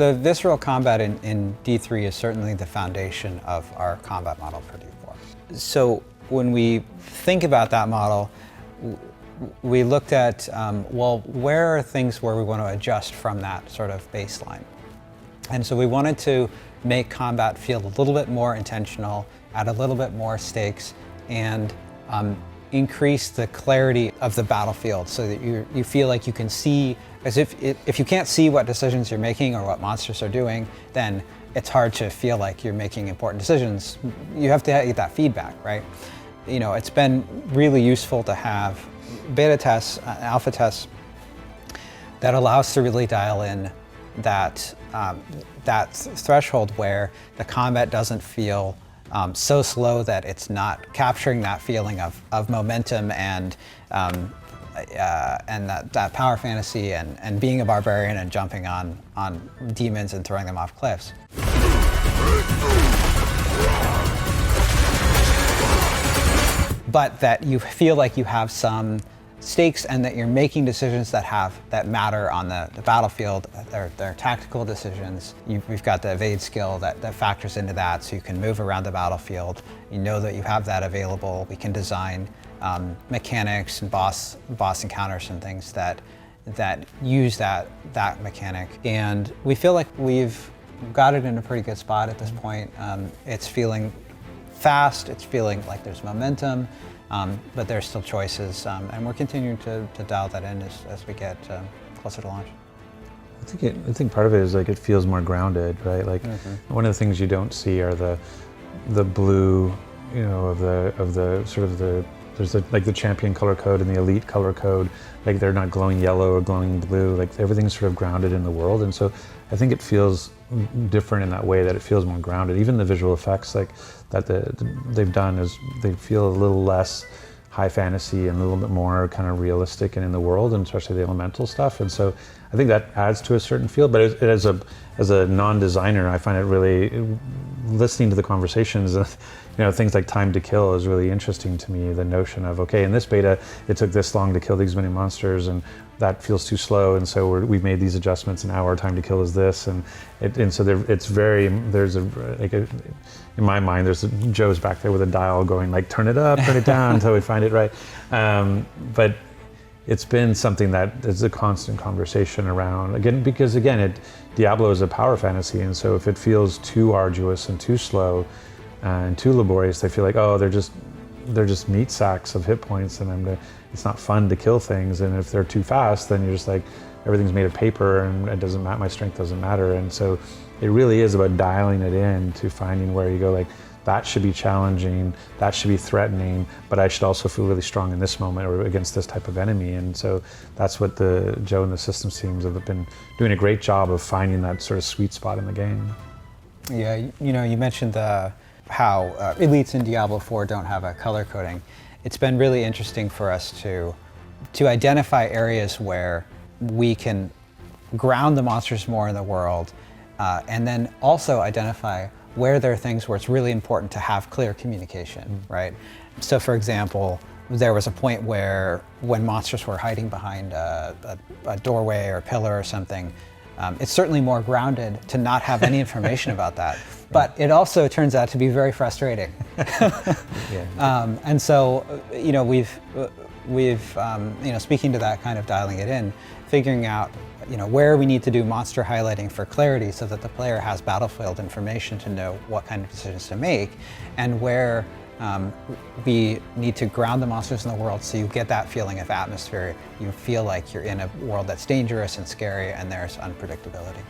the visceral combat in D3 is certainly the foundation of our combat model for D4. So when we think about that model, we looked at, well, where are things where we want to adjust from that sort of baseline? And so we wanted to make combat feel a little bit more intentional, add a little bit more stakes, and increase the clarity of the battlefield so that you feel like you can see, as if you can't see what decisions you're making or what monsters are doing, then it's hard to feel like you're making important decisions. You have to get that feedback, right? You know, it's been really useful to have beta tests, alpha tests that allow us to really dial in that threshold where the combat doesn't feel so slow that it's not capturing that feeling of momentum and that power fantasy and being a barbarian and jumping on demons and throwing them off cliffs. But that you feel like you have some stakes and that you're making decisions that matter on the battlefield. They're tactical decisions. We've got the evade skill that factors into that, so you can move around the battlefield. You know that you have that available. We can design mechanics and boss encounters and things that use that mechanic. And we feel like we've got it in a pretty good spot at this point. It's feeling fast, it's feeling like there's momentum, but there's still choices, and we're continuing to dial that in as we get closer to launch. I think part of it is like it feels more grounded, right? Like one of the things you don't see are the blue, you know, of the sort of there's like the champion color code and the elite color code. Like they're not glowing yellow or glowing blue. Like everything's sort of grounded in the world, and so I think it feels different in that way, that it feels more grounded. Even the visual effects like that they've done is they feel a little less high fantasy and a little bit more kind of realistic and in the world, and especially the elemental stuff. And so I think that adds to a certain feel. But as a non-designer, I find it really, listening to the conversations, you know, things like time to kill is really interesting to me. The notion of, okay, in this beta, it took this long to kill these many monsters, and that feels too slow, and so we've made these adjustments, and now our time to kill is this, and so in my mind, Joe's back there with a dial going like, turn it up, turn it down until we find it right. But it's been something that is a constant conversation around, because Diablo is a power fantasy, and so if it feels too arduous and too slow and too laborious, they feel like, oh, they're just meat sacks of hit points, and it's not fun to kill things. And if they're too fast, then you're just like, everything's made of paper and it doesn't matter, my strength doesn't matter. And so it really is about dialing it in to finding where you go, like, that should be challenging, that should be threatening, but I should also feel really strong in this moment or against this type of enemy. And so that's what Joe and the systems teams have been doing a great job of finding that sort of sweet spot in the game. Yeah, you know, you mentioned how elites in Diablo IV don't have a color coding. It's been really interesting for us to identify areas where we can ground the monsters more in the world, and then also identify where there are things where it's really important to have clear communication, right? So for example, there was a point where when monsters were hiding behind a doorway or a pillar or something, it's certainly more grounded to not have any information about that. But it also turns out to be very frustrating. And so, you know, we've you know, speaking to that, kind of dialing it in, figuring out, you know, where we need to do monster highlighting for clarity so that the player has battlefield information to know what kind of decisions to make, and where we need to ground the monsters in the world so you get that feeling of atmosphere. You feel like you're in a world that's dangerous and scary and there's unpredictability.